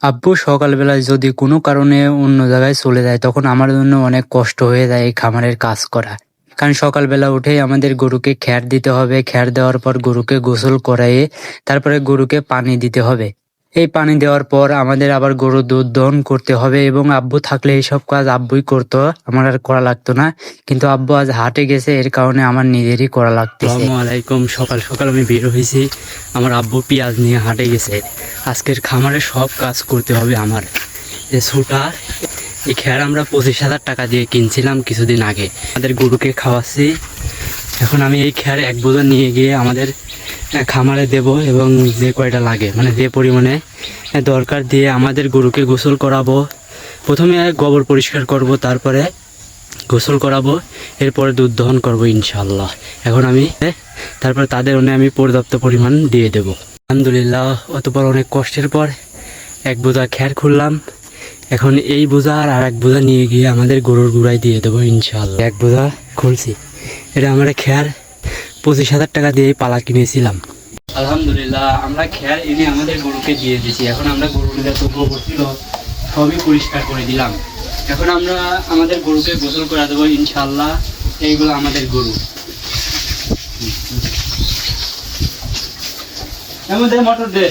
আব্বু সকালবেলায় যদি কোনো কারণে অন্য জায়গায় চলে যায় তখন আমার জন্য অনেক কষ্ট হয়ে যায় এই খামারের কাজ করা। কারণ সকালবেলা উঠেই আমাদের গরুকে খ্যার দিতে হবে, খ্যার দেওয়ার পর গরুকে গোসল করাইয়ে তারপরে গরুকে পানি দিতে হবে। এই পানি দেওয়ার পর আমাদের আবার গরুর দুধ দহন করতে হবে এবং আব্বু থাকলে এইসব কাজ আব্বুই করতো, আমার আর করা লাগতো না। কিন্তু আব্বু আজ হাটে গেছে, এর কারণে আমার নিজেরই করা লাগতেছে। আসসালামু আলাইকুম। সকাল সকাল আমি বের হয়েছি, আমার আব্বু পেঁয়াজ নিয়ে হাটে গেছে। আজকের খামারে সব কাজ করতে হবে আমার। যে ছোটা এই খ্যার আমরা 25,000 টাকা দিয়ে কিনছিলাম কিছুদিন আগে, আমাদের গরুকে খাওয়াচ্ছি। এখন আমি এই খ্যার এক বোঝা নিয়ে গিয়ে আমাদের খামারে দেব এবং যে কয়টা লাগে মানে যে পরিমাণে দরকার দিয়ে আমাদের গরুকে গোসল করাবো। প্রথমে গোবর পরিষ্কার করব, তারপরে গোসল করাবো, এরপরে দুধ দহন করবো ইনশাল্লাহ। এখন আমি তারপর তাদের আমি পর্যাপ্ত পরিমাণ দিয়ে দেব আলহামদুলিল্লাহ। অতপর অনেক কষ্টের পর এক বোঝা খ্যার খুললাম। এখন এই বোঝা আর এক বোঝা নিয়ে গিয়ে আমাদের গরুর গুড়ায় দিয়ে দেবো ইনশাল্লাহ। এক বোঝা খুলছি, এটা আমরা খ্যার 25,000 টাকা দিয়ে পালা কিনেছিলাম। আলহামদুলিল্লাহ আমরা খ্যার এনে আমাদের গরুকে দিয়ে দিয়েছি। এখন আমরা গরুর যত গোবর ছিল সবই পরিষ্কার করে দিলাম। এখন আমরা আমাদের গরুকে গোসল করে দেবো ইনশাল্লাহ। এইগুলো আমাদের গরু। এমন দে মোটর দে।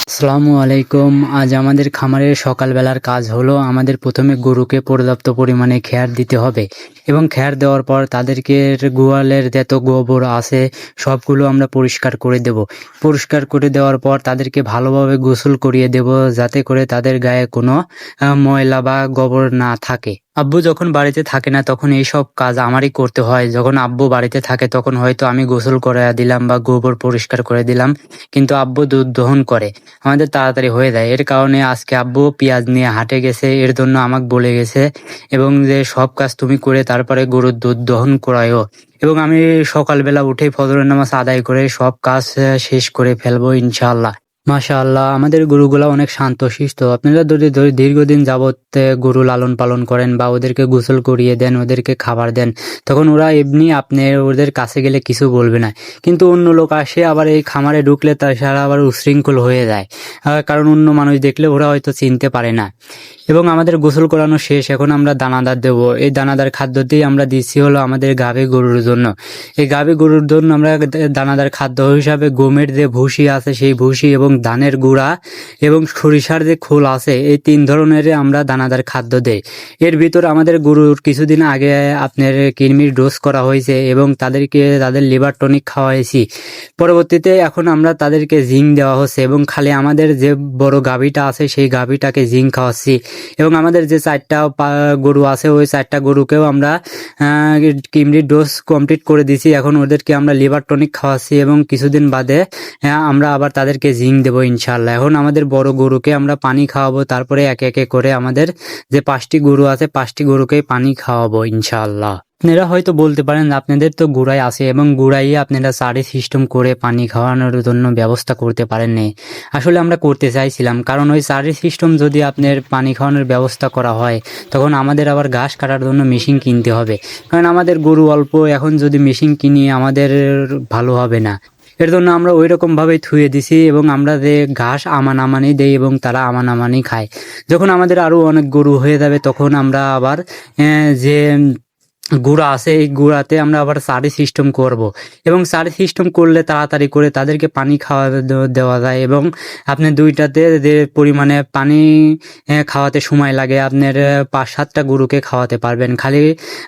আসসালামু আলাইকুম। আজ আমাদের খামারের সকালবেলার কাজ হলো আমাদের প্রথমে গরুকে পর্যাপ্ত পরিমাণে খ্যার দিতে হবে এবং খ্যার দেওয়ার পর তাদেরকে গোয়ালের যত গোবর আছে সবগুলো আমরা পরিষ্কার করে দেব। পরিষ্কার করে দেওয়ার পর তাদেরকে ভালোভাবে গোসল করিয়ে দেব, যাতে করে তাদের গায়ে কোনো ময়লা বা গোবর না থাকে। আব্বু যখন বাড়িতে থাকে না তখন এইসব কাজ আমারই করতে হয়। যখন আব্বু বাড়িতে থাকে তখন হয়তো আমি গোসল করে দিলাম বা গোবর পরিষ্কার করে দিলাম, কিন্তু আব্বু দুধ দহন করে, আমাদের তাড়াতাড়ি হয়ে যায়। এর কারণে আজকে আব্বু পেঁয়াজ নিয়ে হাটে গেছে, এর জন্য আমাকে বলে গেছে এবং যে সব কাজ তুমি করে তারপরে গরুর দুধ দহন করায়ও। এবং আমি সকালবেলা উঠে ফজরের নামাজ আদায় করে সব কাজ শেষ করে ফেলবো ইনশাআল্লাহ। মাশাআল্লাহ, আমাদের গরুগুলা অনেক শান্তশিষ্ট। আপনারা যদি দীর্ঘদিন যাবৎ গরু লালন পালন করেন বা ওদেরকে গোসল করিয়ে দেন, ওদেরকে খাবার দেন, তখন ওরা এমনি আপনি ওদের কাছে গেলে কিছু বলবে না। কিন্তু অন্য লোক আসে আবার এই খামারে ঢুকলে তারা আবার উশৃঙ্খল হয়ে যায়, কারণ অন্য মানুষ দেখলে ওরা হয়তো চিনতে পারে না। এবং আমাদের গোসল করানো শেষ, এখন আমরা দানাদার দেবো। এই দানাদার খাদ্যতেই আমরা দিচ্ছি হলো আমাদের গাভী গরুর জন্য। এই গাভী গরুর জন্য আমরা দানাদার খাদ্য হিসাবে গমের যে ভুসি আছে সেই ভুসি এবং ধানের গুঁড়া এবং সরিষার যে খোল আছে, এই 3 ধরনের আমরা দানাদার খাদ্য দেই। এর ভিতর আমাদের গরুর কিছুদিন আগে আপনার কৃমির ডোজ করা হয়েছে এবং তাদের লিভার টনিক খাওয়াইছি। পরবর্তীতে এখন আমরা তাদেরকে জিঙ্ক দেওয়া হচ্ছে এবং খালি আমাদের যে বড় গাভীটা আছে সেই গাভীটাকে জিঙ্ক খাওয়াচ্ছি। এবং আমাদের যে 4টা গরু আছে ওই 4টা গরুকেও আমরা কৃমির ডোজ কমপ্লিট করে দিছি। এখন ওদেরকে আমরা লিভার টনিক খাওয়াচ্ছি এবং কিছুদিন বাদে আমরা আবার তাদেরকে জিঙ্ক দেবো ইনশাল্লাহ। এখন আমাদের বড় গরুকে আমরা পানি খাওয়াবো, তারপরে একে একে করে আমাদের যে 5টি গরু আছে 5টি গরুকেই পানি খাওয়াবো ইনশাল্লাহ। আপনারা হয়তো বলতে পারেন আপনাদের তো গুড়াই আছে এবং গুড়াইয়ে আপনারা সারি সিস্টেম করে পানি খাওয়ানোর জন্য ব্যবস্থা করতে পারেননি। আসলে আমরা করতে চাইছিলাম, কারণ ওই সারি সিস্টেম যদি আপনার পানি খাওয়ানোর ব্যবস্থা করা হয় তখন আমাদের আবার ঘাস কাটার জন্য মেশিন কিনতে হবে, কারণ আমাদের গরু অল্প। এখন যদি মেশিন কিনি আমাদের ভালো হবে না। এর জন্য আমরা ওই রকমভাবেই থুয়ে দিছি এবং আমরা যে ঘাস আমানি দেই এবং তারা আমানি খায়। যখন আমাদের আরও অনেক গরু হয়ে যাবে তখন আমরা আবার যে গুঁড়া আছে এই গুঁড়াতে আমরা আবার সারি সিস্টেম করব এবং সারি সিস্টেম করলে তাড়াতাড়ি করে তাদেরকে পানি খাওয়া দেওয়া যায় এবং আপনি দুইটাতে যে পরিমাণে পানি খাওয়াতে সময় লাগে আপনার 5-7টা গরুকে খাওয়াতে পারবেন। খালি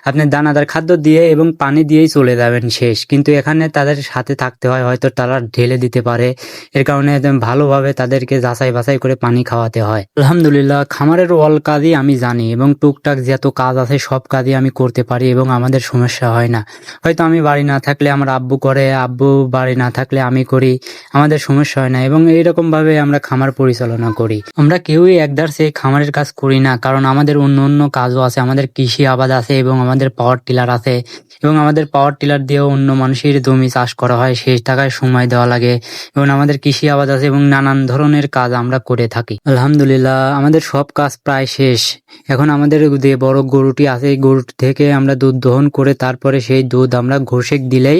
আপনি দানাদার খাদ্য দিয়ে এবং পানি দিয়েই চলে যাবেন শেষ। কিন্তু এখানে তাদের সাথে থাকতে হয়, হয়তো তারা ঢেলে দিতে পারে, এর কারণে ভালোভাবে তাদেরকে যাচাই বাছাই করে পানি খাওয়াতে হয়। আলহামদুলিল্লাহ, খামারের অল কাজই আমি জানি এবং টুকটাক যত কাজ আছে সব কাজই আমি করতে পারি এবং আমাদের সমস্যা হয় না। হয়তো আমি বাড়ি না থাকলে আমার আব্বু করে, আব্বু বাড়ি না থাকলে আমি করি, আমাদের সমস্যা হয় না এবং এইরকমভাবে আমরা খামার পরিচালনা করি। আমরা কেউই একদার সেই খামারের কাজ করি না, কারণ আমাদের অন্য অন্য কাজও আছে, আমাদের কৃষি আবাদ আছে এবং আমাদের পাওয়ার টিলার আছে এবং আমাদের পাওয়ার টিলার দিয়েও অন্য মানুষের জমি চাষ করা হয়, সেই টাকায় সময় দেওয়া লাগে এবং আমাদের কৃষি আবাদ আছে এবং নানান ধরনের কাজ আমরা করে থাকি। আলহামদুলিল্লাহ আমাদের সব কাজ প্রায় শেষ। এখন আমাদের যে বড় গরুটি আছে এই গরুটি থেকে আমরা দুধ দহন করে তারপরে সেই দুধ আমরা ঘষে দিলেই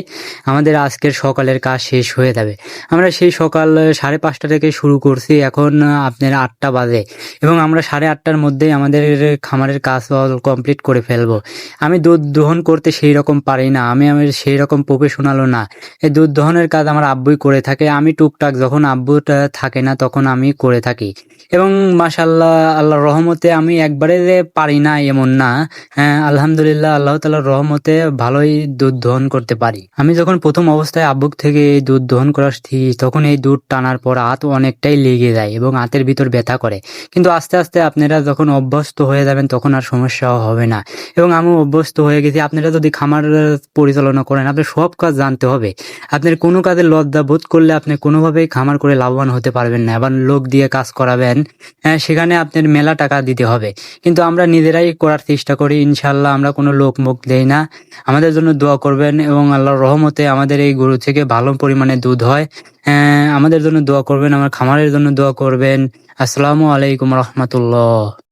আমাদের আজকের সকালের কাজ শেষ হয়ে যাবে। আমরা সেই সকাল 5:30 থেকে শুরু করছি, এখন আপনার 8টা বাজে এবং আমরা 8:30টার মধ্যেই আমাদের খামারের কাজ কমপ্লিট করে ফেলবো। আমি দুধ দহন করতে সেই রকম পারি না, আমি সেই রকম প্রফেশনালও না। এই দুধ দহনের কাজ আমার আব্বুই করে থাকে, আমি টুকটাক যখন আব্বুটা থাকে না তখন আমি করে থাকি এবং মাশাআল্লাহ আল্লাহর রহমতে আমি একবারে যে পারি না এমন না। হ্যাঁ আলহামদুলিল্লাহ আল্লাহ তাআলার রহমতে ভালোই দুধ দহন করতে পারি। আমি যখন প্রথম অবস্থায় আব্বুক থেকে এই দুধ দহন করা শিখি তখন এই দুধ টানার পর হাত অনেকটাই লেগে যায় এবং হাতের ভিতর ব্যথা করে, কিন্তু আস্তে আস্তে আপনারা যখন অভ্যস্ত হয়ে যাবেন তখন আর সমস্যা হবে না এবং আমিও অভ্যস্ত হয়ে গেছি। আপনারা যদি খামার পরিচালনা করেন আপনার সব কাজ জানতে হবে। আপনার কোনো কাজে লজ্জা বোধ করলে আপনি কোনোভাবেই খামার করে লাভবান হতে পারবেন না। আবার লোক দিয়ে কাজ করাবেন, সেখানে আপনার মেলা টাকা দিতে হবে, কিন্তু আমরা নিজেরাই করার চেষ্টা করি। ইনশাল্লাহ আমরা কোনো লোক মুখ দেই না। আমাদের জন্য দোয়া করবেন এবং আল্লাহর রহমতে আমাদের এই গরু থেকে ভালো পরিমাণে দুধ হয়। আমাদের জন্য দোয়া করবেন, আমার খামারের জন্য দোয়া করবেন। আসসালামু আলাইকুম রহমতুল্লাহ।